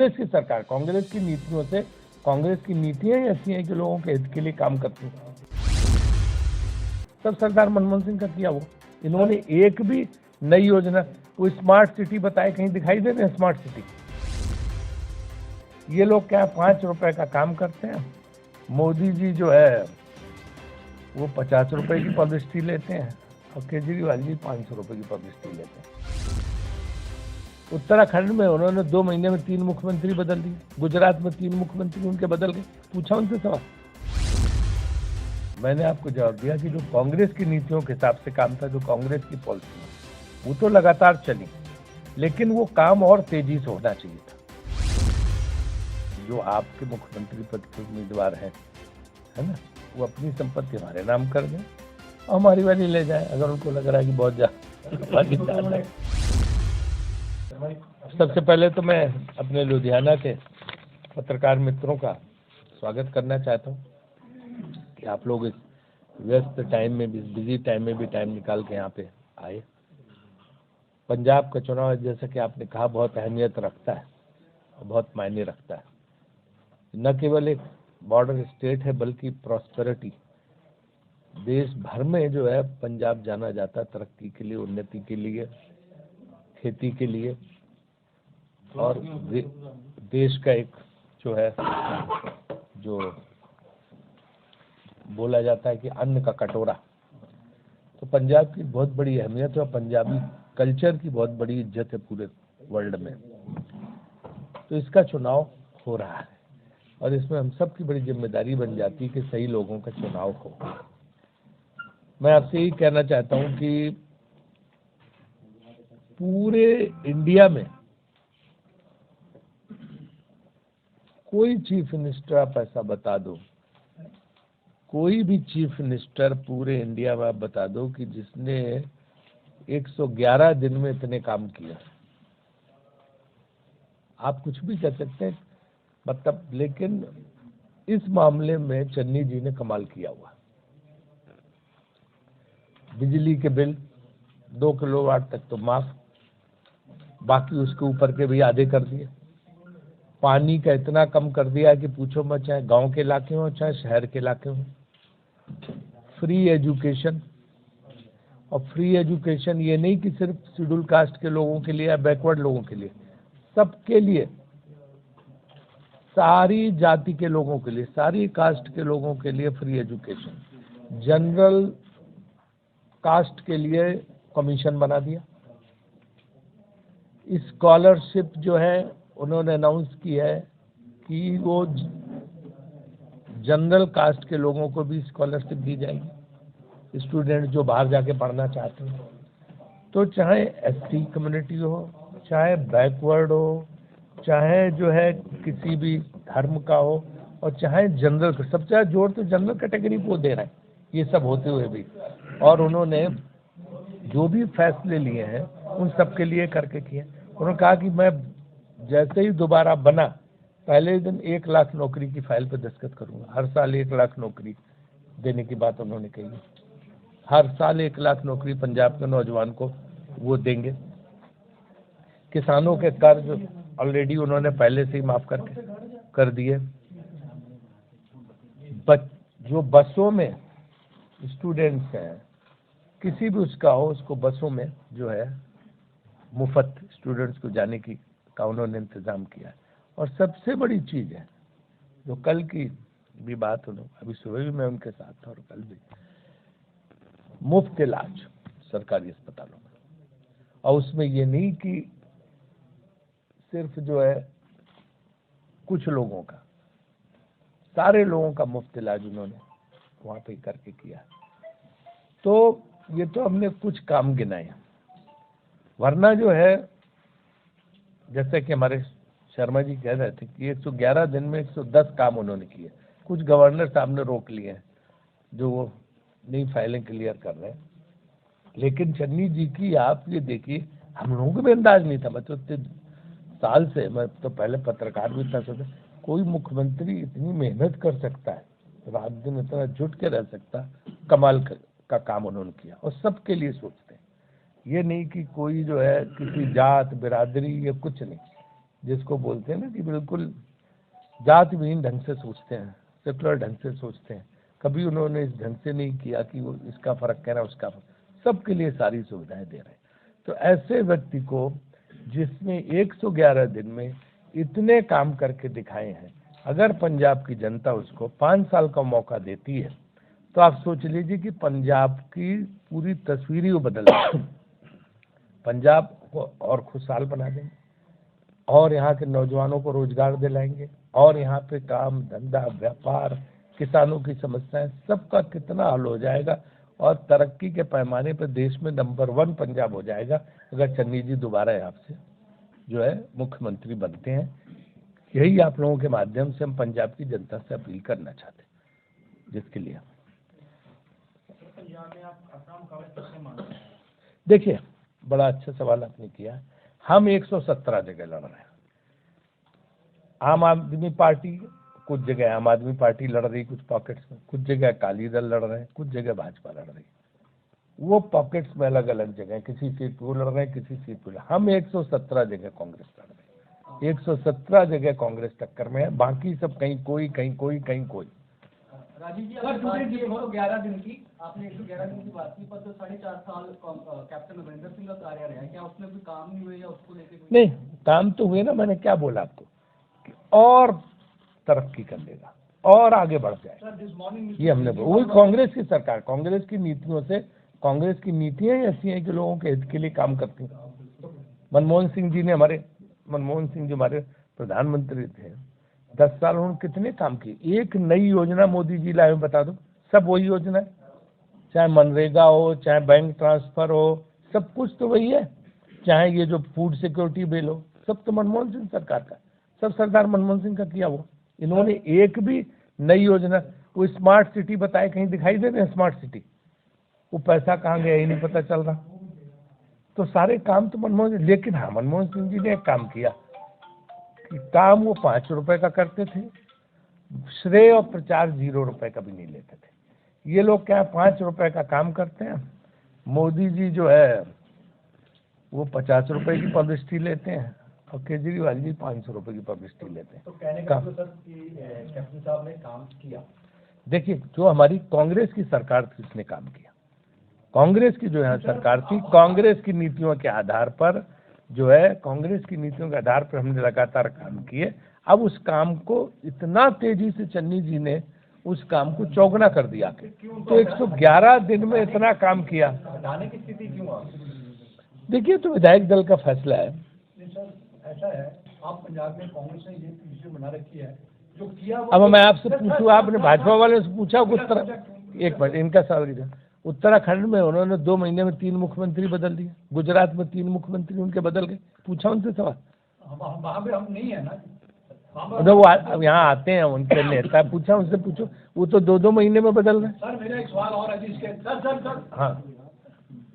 कांग्रेस की सरकार, कांग्रेस की नीतियों से, कांग्रेस की नीतियां ही ऐसी हैं कि लोगों के हित के लिए काम करती हैं। सब सरदार मनमोहन सिंह का किया वो। इन्होंने एक भी नई योजना, कोई स्मार्ट सिटी बताए, कहीं दिखाई दे रहे हैं स्मार्ट सिटी? ये लोग क्या 5 रुपए का काम करते हैं। मोदी जी जो है वो 50 रुपए की पब्लिसिटी लेते हैं और केजरीवाल जी 500 रुपए की पब्लिसिटी लेते हैं। उत्तराखंड में उन्होंने 2 महीने में 3 मुख्यमंत्री बदल दिए, गुजरात में 3 मुख्यमंत्री उनके बदल गए। पूछा उनसे सवाल, मैंने आपको जवाब दिया कि जो कांग्रेस की नीतियों के हिसाब से काम था, जो कांग्रेस की पॉलिसी वो तो लगातार चली, लेकिन वो काम और तेजी से होना चाहिए था। जो आपके मुख्यमंत्री पद के उम्मीदवार हैं, है ना, वो अपनी संपत्ति हमारे नाम कर दें, हमारी वाली ले जाए अगर उनको लग रहा है कि बहुत ज्यादा। सबसे पहले तो मैं अपने लुधियाना के पत्रकार मित्रों का स्वागत करना चाहता हूँ कि आप लोग इस व्यस्त टाइम में भी, बिजी टाइम में भी टाइम निकाल के यहाँ पे आए। पंजाब का चुनाव, जैसा कि आपने कहा, बहुत अहमियत रखता है और बहुत मायने रखता है। न केवल एक बॉर्डर स्टेट है बल्कि प्रॉस्पेरिटी, देश भर में जो है पंजाब जाना जाता है तरक्की के लिए, उन्नति के लिए, खेती के लिए, और देश का एक जो है, जो बोला जाता है कि अन्न का कटोरा, तो पंजाब की बहुत बड़ी अहमियत है और पंजाबी कल्चर की बहुत बड़ी इज्जत है पूरे वर्ल्ड में। तो इसका चुनाव हो रहा है और इसमें हम सब की बड़ी जिम्मेदारी बन जाती है कि सही लोगों का चुनाव हो। मैं आपसे यही कहना चाहता हूं कि पूरे इंडिया में कोई चीफ मिनिस्टर आप ऐसा बता दो, कोई भी चीफ मिनिस्टर पूरे इंडिया में आप बता दो कि जिसने 111 दिन में इतने काम किया। आप कुछ भी कह सकते हैं, मतलब, लेकिन इस मामले में चन्नी जी ने कमाल किया हुआ। बिजली के बिल 2 किलोवाट तक तो माफ, बाकी उसके ऊपर के भी आधे कर दिए। पानी का इतना कम कर दिया कि पूछो मत, चाहे गांव के इलाके हो चाहे शहर के इलाके हो। फ्री एजुकेशन, और फ्री एजुकेशन ये नहीं कि सिर्फ शेड्यूल कास्ट के लोगों के लिए या बैकवर्ड लोगों के लिए, सबके लिए, सारी जाति के लोगों के लिए, सारी कास्ट के लोगों के लिए फ्री एजुकेशन। जनरल कास्ट के लिए कमीशन बना दिया। स्कॉलरशिप जो है उन्होंने अनाउंस की है कि वो जनरल कास्ट के लोगों को भी स्कॉलरशिप दी जाएगी, स्टूडेंट जो बाहर जाके पढ़ना चाहते हैं। तो चाहे एसटी कम्युनिटी हो, चाहे बैकवर्ड हो, चाहे जो है किसी भी धर्म का हो, और चाहे जनरल, सबसे ज़्यादा जोर तो जनरल कैटेगरी को दे रहे हैं। ये सब होते हुए भी, और उन्होंने जो भी फैसले लिए हैं उन सब के लिए करके किए। उन्होंने कहा कि मैं जैसे ही दोबारा बना, पहले दिन 1 लाख नौकरी की फाइल पर दस्तखत करूंगा। हर साल 1 लाख नौकरी देने की बात उन्होंने कही। हर साल 1 लाख नौकरी पंजाब के नौजवान को वो देंगे। किसानों के कर्ज ऑलरेडी उन्होंने पहले से ही माफ करके कर दिए। जो बसों में स्टूडेंट्स हैं, किसी भी उसका हो, उसको बसों में जो है मुफ्त स्टूडेंट्स को जाने की का उन्होंने इंतजाम किया है। और सबसे बड़ी चीज़ है, जो कल की भी बात, अभी सुबह भी मैं उनके साथ था और कल भी, मुफ्त इलाज सरकारी अस्पतालों में। और उसमें ये नहीं कि सिर्फ जो है कुछ लोगों का, सारे लोगों का मुफ्त इलाज उन्होंने वहाँ पे करके किया। तो ये तो हमने कुछ काम गिनाए, वरना जो है, जैसे कि हमारे शर्मा जी कह रहे थे कि 111 दिन में 110 काम उन्होंने किए। कुछ गवर्नर साहब ने रोक लिए हैं जो वो नई फाइलें क्लियर कर रहे हैं, लेकिन चन्नी जी की आप ये देखिए, हम लोगों को भी अंदाज नहीं था। मैं तो इतने साल से, मैं तो पहले पत्रकार भी था, सोचा कोई मुख्यमंत्री इतनी मेहनत कर सकता है, रात दिन इतना जुट के रह सकता, कमाल का काम उन्होंने किया। और सबके लिए सोचते हैं, ये नहीं कि कोई जो है किसी जात बिरादरी या कुछ नहीं, जिसको बोलते हैं ना कि बिल्कुल जात विहीन ढंग से सोचते हैं, सेकुलर ढंग से सोचते हैं। कभी उन्होंने इस ढंग से नहीं किया कि वो इसका फर्क कह रहा है उसका फर्क, सबके लिए सारी सुविधाएं दे रहे हैं। तो ऐसे व्यक्ति को जिसने 111 दिन में इतने काम करके दिखाए हैं, अगर पंजाब की जनता उसको 5 साल का मौका देती है तो आप सोच लीजिए कि पंजाब की पूरी तस्वीर ही वो बदल देगी। पंजाब को और खुशहाल बना देंगे और यहाँ के नौजवानों को रोजगार दिलाएंगे और यहाँ पे काम धंधा व्यापार किसानों की समस्याएं सबका कितना हल हो जाएगा और तरक्की के पैमाने पर देश में नंबर 1 पंजाब हो जाएगा अगर चन्नी जी दोबारा यहाँ से जो है मुख्यमंत्री बनते हैं। यही आप लोगों के माध्यम से हम पंजाब की जनता से अपील करना चाहते हैं, जिसके लिए देखिए बड़ा अच्छा सवाल आपने किया। हम 117 जगह लड़ रहे हैं। आम आदमी पार्टी कुछ जगह आम आदमी पार्टी लड़ रही कुछ पॉकेट्स में, कुछ जगह अकाली दल लड़ रहे हैं, कुछ जगह भाजपा लड़ रही। वो पॉकेट्स में अलग अलग जगह, किसी सीट पे वो लड़ रहे हैं, किसी सीट पे। हम 117 जगह कांग्रेस लड़ रहे हैं। 117 जगह कांग्रेस टक्कर में है, बाकी सब कहीं कोई कहीं कोई कहीं कोई। राजीव जी, अगर 111 दिन की आपने 111 दिन की बात की, पर जो 4.5 साल कैप्टन अमरिंदर सिंह का कार्य रहा है, क्या उसमें कोई काम नहीं हुए या उसको लेके नहीं, काम तो हुए ना। मैंने क्या बोला आपको कि और तरक्की कर लेगा और आगे बढ़ जाए। ये हमने वही कांग्रेस की सरकार, कांग्रेस की नीतियों से, कांग्रेस की नीतियां ऐसी हैं कि लोगों के हित के लिए काम करती हैं। मनमोहन सिंह जी जो हमारे प्रधानमंत्री थे, 10 साल उन्होंने कितने काम किए। एक नई योजना मोदी जी लाए, बता दो, सब वही योजना है। चाहे मनरेगा हो, चाहे बैंक ट्रांसफर हो, सब कुछ तो वही है। चाहे ये जो फूड सिक्योरिटी बिल हो, सब तो मनमोहन सिंह सरकार का, सब सरदार मनमोहन सिंह का किया। वो इन्होंने एक भी नई योजना, वो स्मार्ट सिटी बताए, कहीं दिखाई दे रहे हैं स्मार्ट सिटी? वो पैसा कहाँ गया ये नहीं पता चल रहा। तो सारे काम तो मनमोहन, लेकिन हाँ मनमोहन सिंह जी ने एक काम किया कि काम वो 5 रुपए का करते थे, श्रेय और प्रचार 0 रुपए का भी नहीं लेते थे। ये लोग क्या 5 रुपए का काम करते हैं, मोदी जी जो है वो 50 रुपए की पब्लिसिटी लेते हैं और केजरीवाल जी 500 रुपए की पब्लिसिटी लेते हैं। तो कहने का मतलब कि कैप्टन साहब ने काम किया। देखिए जो हमारी कांग्रेस की सरकार थी उसने काम किया। कांग्रेस की जो है सरकार थी, कांग्रेस की नीतियों के आधार पर जो है, कांग्रेस की नीतियों के आधार पर हमने लगातार काम किए। अब उस काम को इतना तेजी से चन्नी जी ने उस काम को चौगुना कर दिया। तो 111 दिन में इतना काम किया। हटाने की स्थिति क्यों आ गई? देखिए तो विधायक दल का फैसला है। सर ऐसा है, आप पंजाब में कांग्रेस ने ये पोजीशन बना रखी है जो किया। अब मैं आपसे पूछूं, आपने भाजपा वाले से पूछा एक मिनट, इनका सवाल। उत्तराखंड में उन्होंने 2 महीने में 3 मुख्यमंत्री बदल दिए, गुजरात में 3 मुख्यमंत्री उनके बदल गए। पूछा उनसे सवाल? वहाँ पे हम नहीं है ना, वो यहाँ आते हैं उनके नेता, पूछा उनसे, पूछो, वो तो 2-2 महीने में बदल रहे। सर मेरा एक सवाल और है जिसके सर हाँ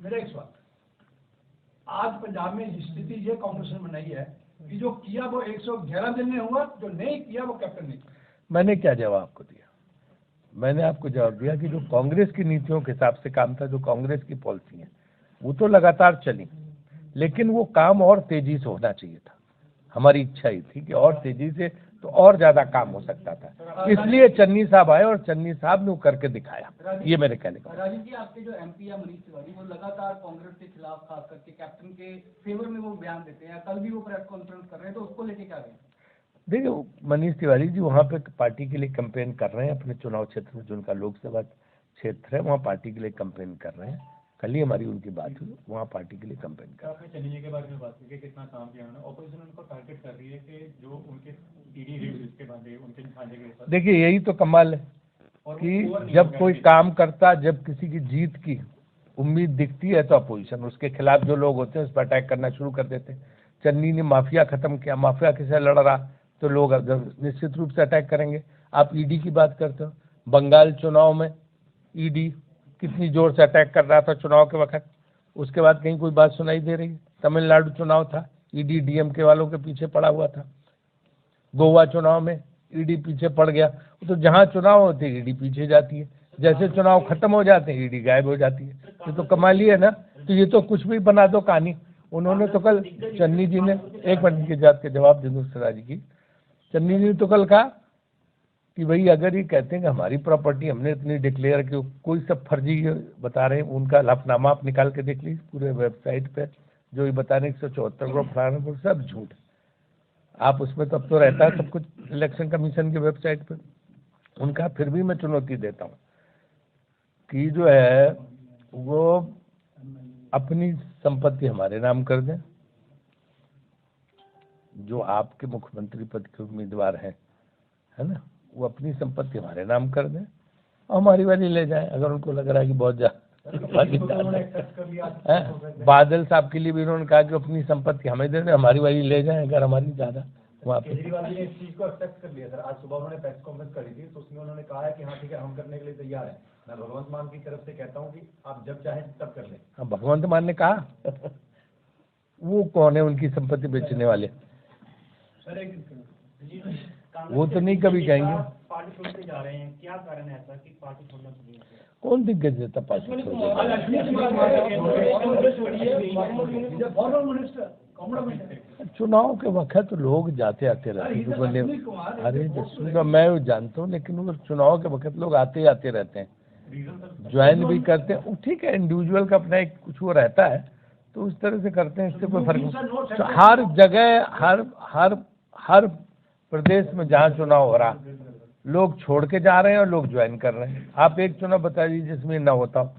मेरा एक सवाल, आज पंजाब में स्थिति ये कांग्रेस ने बनाई है कि जो किया वो 111 दिन में हुआ, जो नहीं किया वो कैप्टन ने। मैंने क्या जवाब आपको दिया? मैंने आपको जवाब दिया कि जो कांग्रेस की नीतियों के हिसाब से काम था, जो कांग्रेस की पॉलिसी है वो तो लगातार चली, लेकिन वो काम और तेजी से होना चाहिए था। हमारी इच्छा ही थी कि और तेजी से, तो और ज्यादा काम हो सकता था, इसलिए चन्नी साहब आए और चन्नी साहब ने वो करके दिखाया। ये मेरे कहने का। राजीव जी, आपके जो एमपी है मनीष तिवारी, वो लगातार कांग्रेस के खिलाफ, खास करके कैप्टन के फेवर में वो बयान देते हैं। कल भी वो प्रेस कॉन्फ्रेंस कर रहे हैं, तो उसको लेके क्या कहें? देखिए मनीष तिवारी जी वहाँ पे पार्टी के लिए कैंपेन कर रहे हैं, अपने चुनाव क्षेत्र में जो उनका लोकसभा क्षेत्र है वहाँ पार्टी के लिए कैंपेन कर रहे हैं। कल ही हमारी उनकी बात हुई, वहाँ पार्टी के लिए कैंपेन कर रहे हैं। आपने चन्नी जी के बारे में बात की कितना काम किया उन्होंने, ऑपोजिशन उनको टारगेट कर रही है कि जो उनके ईडी रेड जिसके बाद उनके खाने के ऊपर। देखिए यही तो कमाल है कि जब कोई काम करता, जब किसी की जीत की उम्मीद दिखती है तो अपोजिशन उसके खिलाफ जो लोग होते हैं उस पर अटैक करना शुरू कर देते हैं। चन्नी ने माफिया खत्म किया, माफिया किसे लड़ रहा तो लोग निश्चित रूप से अटैक करेंगे। आप ईडी की बात करते हो, बंगाल चुनाव में ईडी कितनी जोर से अटैक कर रहा था चुनाव के वक्त, उसके बाद कहीं कोई बात सुनाई दे रही है? तमिलनाडु चुनाव था, ईडी डीएमके वालों के पीछे पड़ा हुआ था। गोवा चुनाव में ईडी पीछे पड़ गया। तो जहां चुनाव होते ईडी पीछे जाती है, जैसे चुनाव खत्म हो जाते हैं ईडी गायब हो जाती है। ये तो कमाल ही है ना। तो ये तो कुछ भी बना दो कहानी, उन्होंने तो कल चन्नी जी ने, एक मिनट की जात के जवाब दे दूं सराजी की, चन्नी जी ने तो कल कहा कि भाई अगर ये कहते हैं कि हमारी प्रॉपर्टी हमने इतनी डिक्लेयर की, कोई सब फर्जी बता रहे हैं, उनका हलफनामा आप निकाल के देख लीजिए पूरे वेबसाइट पे, जो ये बता रहे हैं 174 करोड़ फलाना करोड़, सब झूठ। आप उसमें तो अब तो रहता है सब कुछ इलेक्शन कमीशन की वेबसाइट पे उनका। फिर भी मैं चुनौती देता हूँ कि जो है वो अपनी संपत्ति हमारे नाम कर दें, जो आपके मुख्यमंत्री पद के उम्मीदवार हैं, है ना, वो अपनी संपत्ति हमारे नाम कर दें और हमारी वाली ले जाएं, अगर उनको लग रहा है कि बहुत ज्यादा। बादल साहब के लिए भी उन्होंने कहा कि अपनी संपत्ति हमें दे दें, हमारी वाली ले जाएं अगर हमारी ज्यादा वहाँ पे। केजरीवाल जी ने इस चीज को एक्सेप्ट कर लिया सर। आज सुबह उन्होंने प्रेस कॉन्फ्रेंस करी थी, तो उसमें उन्होंने कहा है कि हाँ ठीक है, हम करने के लिए तैयार हैं। मैं भगवंत मान की तरफ से कहता हूँ कि आप जब चाहें तब कर लें। हाँ, भगवंत मान ने कहा वो कौन है उनकी संपत्ति बेचने वाले? वो तो नहीं कभी कहेंगे। पार्टी छोड़ते जा रहे हैं, क्या कारण है ऐसा कि पार्टी छोड़ना चाहिए? कौन दिग्गज देता पार्टी छोड़ देता? चुनाव के वक्त लोग जाते आते रहते हैं। अरे जसू मैं जानता हूँ, लेकिन वो चुनाव के वक्त लोग आते आते रहते हैं, ज्वाइन भी करते हैं। ठीक है, इंडिविजुअल का अपना एक कुछ वो रहता है, तो उस तरह से करते हैं, इससे कोई फर्क नहीं। हर जगह हर प्रदेश में जहाँ चुनाव हो रहा, लोग छोड़ के जा रहे हैं और लोग ज्वाइन कर रहे हैं। आप एक चुनाव बता दीजिए जिसमें ना होता हो।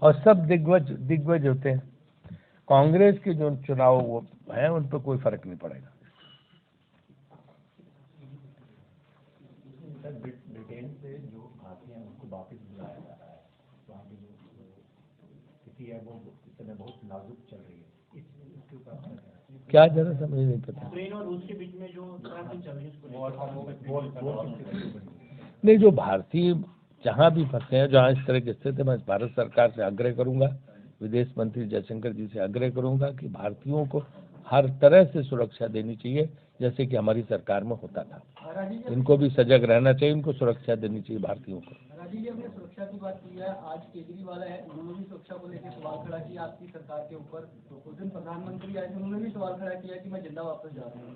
और सब दिग्गज होते हैं। कांग्रेस के जो चुनाव वो हैं उन पर कोई फर्क नहीं पड़ेगा। ब्रिटेन से जो भारतीय हैं उनको वापस बुलाया जा रहा है, वहाँ की जो स्थिति है वो इस समय बहुत नाजुक चल रही है। इसके ऊपर क्या जरा समझ नहीं पता। यूक्रेन और रूस के बीच में जो चल रही है नहीं, जो भारतीय जहाँ भी फंसे हैं, जहाँ इस तरह की स्थिति, मैं भारत सरकार से आग्रह करूंगा, विदेश मंत्री जयशंकर जी से आग्रह करूंगा कि भारतीयों को हर तरह से सुरक्षा देनी चाहिए, जैसे कि हमारी सरकार में होता था। इनको भी सजग रहना चाहिए, इनको सुरक्षा देनी चाहिए भारतीयों को। राजीव जी, हमने सुरक्षा की बात की है, आज केजरीवाल है, उन्होंने भी सुरक्षा को लेकर सवाल खड़ा किया आपकी सरकार के ऊपर। तो उस दिन प्रधानमंत्री आए थे, उन्होंने भी सवाल खड़ा किया कि मैं जिंदा वापस जा रहा हूँ।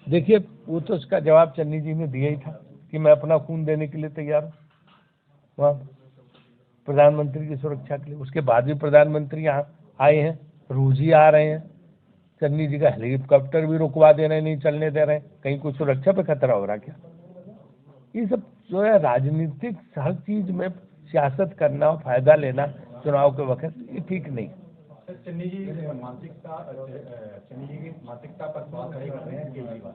देखिए, वो तो उसका जवाब चन्नी जी ने दिया ही था कि मैं अपना खून देने के लिए तैयार हूँ वहाँ प्रधानमंत्री की सुरक्षा के लिए। उसके बाद भी प्रधानमंत्री यहाँ आए हैं, रोज ही आ रहे हैं। चन्नी जी का हेलीकॉप्टर भी रुकवा दे रहे हैं, नहीं चलने दे रहे हैं। कहीं कोई सुरक्षा पे खतरा हो रहा क्या? ये सब जो है राजनीतिक हर चीज में सियासत करना, फायदा लेना चुनाव के वक्त, ये ठीक नहीं। चन्नी जी की मानसिकता पर सवाल खड़े कर रहे हैं केजरीवाल।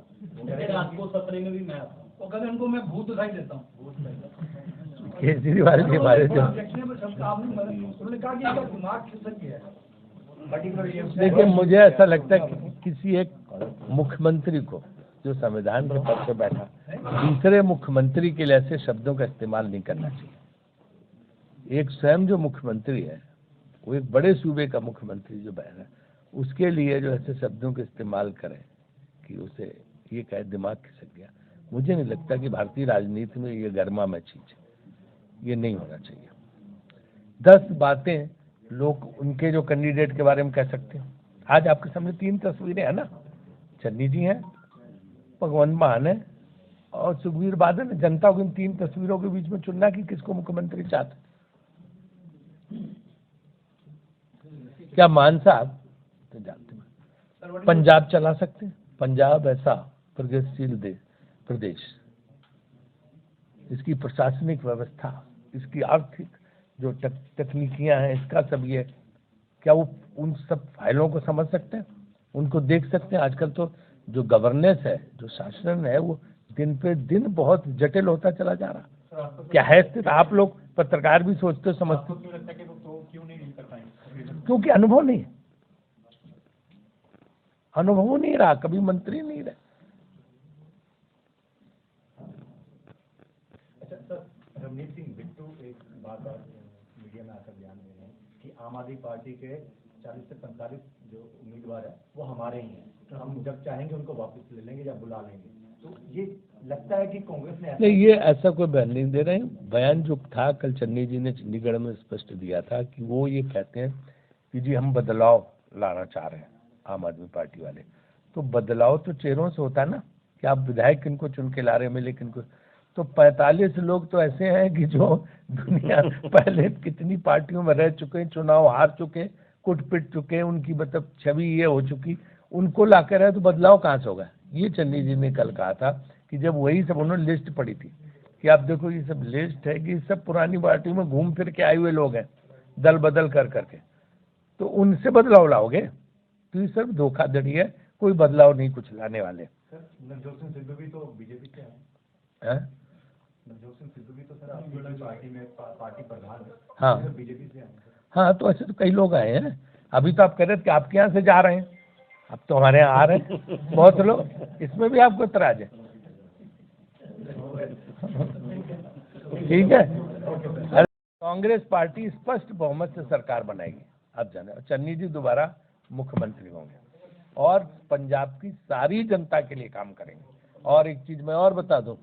में भी मैं वो कहते उनको मैं भूत दिखाई देता हूँ। केजरीवाल के बारे में उन्होंने कहा कि दिमाग खिसक गया है। देखिए, मुझे ऐसा लगता है कि किसी एक मुख्यमंत्री को जो संविधान के पद पर बैठा, दूसरे मुख्यमंत्री के लिए ऐसे शब्दों का इस्तेमाल नहीं करना चाहिए। एक स्वयं जो मुख्यमंत्री है, वो एक बड़े सूबे का मुख्यमंत्री जो बैठा है, उसके लिए जो ऐसे शब्दों का इस्तेमाल करें कि उसे ये कहे दिमाग खिसक गया, मुझे नहीं लगता कि भारतीय राजनीति में ये गर्मा में चीज है, ये नहीं होना चाहिए। 10 बातें लोग उनके जो कैंडिडेट के बारे में कह सकते हैं। आज आपके सामने 3 तस्वीरें हैं ना, चन्नी जी हैं, भगवंत मान है और सुखबीर बादल है। जनता को इन 3 तस्वीरों के बीच में चुनना कि किसको मुख्यमंत्री चाहते। क्या मान साहब तो जानते हैं पंजाब चला सकते हैं? पंजाब ऐसा प्रगतिशील प्रदेश, इसकी प्रशासनिक व्यवस्था, इसकी आर्थिक जो तकनीकियां हैं, इसका सब ये, क्या वो उन सब फाइलों को समझ सकते हैं, उनको देख सकते हैं? आजकल तो जो गवर्नेंस है, जो शासन है, वो दिन पे दिन बहुत जटिल होता चला जा रहा। क्या है स्थिति? आप लोग पत्रकार भी सोचते हो, समझते हो? क्यों नहीं कर पाएंगे? क्योंकि अनुभव नहीं, अनुभव नहीं रहा, कभी मंत्री नहीं रहे। अच्छा सर, रवनीत सिंह बिट्टू एक बात मीडिया में आकर बयान दे रहे हैं कि आम आदमी पार्टी के 40 से 45 जो उम्मीदवार है वो हमारे ही हैं, हम जब चाहेंगे उनको वापस ले लेंगे या बुला लेंगे। तो ये लगता है कि कांग्रेस ने नहीं, ये ऐसा कोई बयान नहीं दे रहे हैं। बयान जो था कल चन्नी जी ने चंडीगढ़ में स्पष्ट दिया था कि वो ये कहते हैं कि जी हम बदलाव लाना चाह रहे हैं, आम आदमी पार्टी वाले। तो बदलाव तो चेहरों से होता है ना, कि आप विधायक किनको चुन के ला रहे हैं, मिले किनको। तो 45 लोग तो ऐसे हैं कि जो दुनिया पहले कितनी पार्टियों में रह चुके हैं, चुनाव हार चुके, कुट पिट चुके, उनकी मतलब छवि ये हो चुकी, उनको ला कर रहे तो बदलाव कहाँ से होगा। ये चन्नी जी ने कल कहा था कि जब वही सब उन्होंने लिस्ट पढ़ी थी कि आप देखो ये सब लिस्ट है कि सब पुरानी पार्टियों में घूम फिर के आए हुए लोग हैं, दल बदल कर करके, तो उनसे बदलाव लाओगे, तो ये सब धोखाधड़ी है, कोई बदलाव नहीं कुछ लाने वाले। सर नवजोत सिंह सिद्धू भी तो बीजेपी से हैं? नवजोत सिंह सिद्धू भी तो सर आपकी पार्टी में पार्टी प्रधान है। हाँ। सर बीजेपी से आए हैं। हाँ, तो ऐसे तो कई लोग आए हैं। अभी तो आप कह रहे थे कि आपके यहाँ से जा रहे हैं, अब तो हमारे यहाँ आ रहे हैं बहुत लोग, इसमें भी आपको इतराज है? ठीक है। कांग्रेस पार्टी स्पष्ट बहुमत से सरकार बनाएगी, आप जाने। चन्नी जी दोबारा मुख्यमंत्री होंगे और पंजाब की सारी जनता के लिए काम करेंगे। और एक चीज मैं और बता दूं,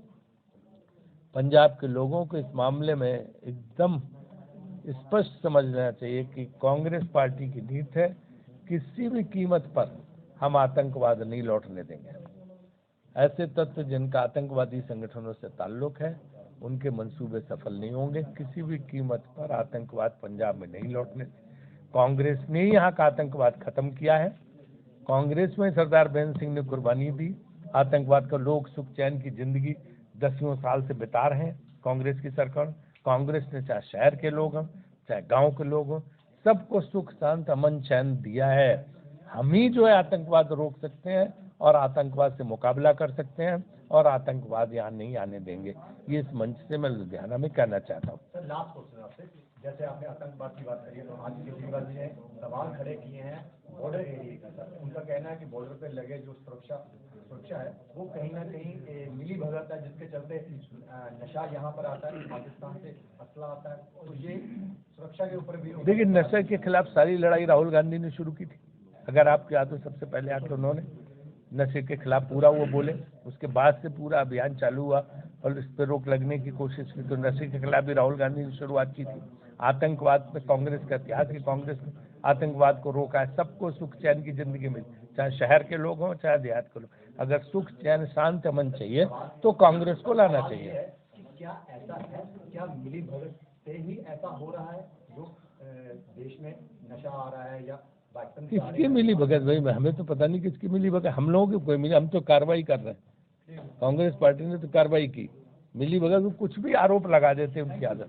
पंजाब के लोगों को इस मामले में एकदम स्पष्ट समझना चाहिए कि कांग्रेस पार्टी की नीति है, किसी भी कीमत पर हम आतंकवाद नहीं लौटने देंगे। ऐसे तत्व जिनका आतंकवादी संगठनों से ताल्लुक है, उनके मंसूबे सफल नहीं होंगे। किसी भी कीमत पर आतंकवाद पंजाब में नहीं लौटने। कांग्रेस ने ही यहाँ का आतंकवाद खत्म किया है। कांग्रेस में सरदार बेन सिंह ने कुर्बानी दी। आतंकवाद का लोग सुख चैन की जिंदगी दसियों साल से बिता रहे हैं कांग्रेस की सरकार। कांग्रेस ने चाहे शहर के लोग हों चाहे गांव के लोग हों, सबको सुख शांत अमन चैन दिया है। हम ही जो है आतंकवाद रोक सकते हैं और आतंकवाद से मुकाबला कर सकते हैं और आतंकवाद यहाँ नहीं आने देंगे। ये इस मंच से मैं लुधियाना में कहना चाहता हूँ। सर लास्ट क्वेश्चन आपसे, जैसे आपने आतंकवाद की बात करी है तो आज केजरीवाल जी ने सवाल खड़े किए हैं बॉर्डर एरिया का। सर उनका कहना है कि बॉर्डर पे लगे जो सुरक्षा है वो कहीं ना कहीं मिली भगत है, जिसके चलते नशा यहाँ पर आता है, पाकिस्तान से असला आता है। तो ये सुरक्षा के ऊपर भी देखिए, नशे के खिलाफ सारी लड़ाई राहुल गांधी ने शुरू की थी। अगर आपके याद हो, सबसे पहले आके उन्होंने नशे के खिलाफ पूरा वो बोले, उसके बाद से पूरा अभियान चालू हुआ और इस पर रोक लगने की कोशिश की। तो नशे के खिलाफ भी राहुल गांधी ने शुरुआत की थी। आतंकवाद में कांग्रेस का इतिहास है, कांग्रेस ने आतंकवाद को रोका है। सबको सुख चैन की जिंदगी मिली, चाहे शहर के लोग हों चाहे देहात के लोग। अगर सुख चैन शांत अमन चाहिए तो कांग्रेस को लाना चाहिए। क्या ऐसा है, क्या मिली भगत से ही ऐसा हो रहा है जो देश में नशा आ रहा है, या किसकी मिली भगत भाई, हमें तो पता नहीं किसकी मिली भगत। हम लोगों की कोई मिली, हम तो कार्रवाई कर रहे हैं। कांग्रेस पार्टी ने तो कार्रवाई की। मिली भगत कुछ भी आरोप लगा देते हैं उनकी आदत।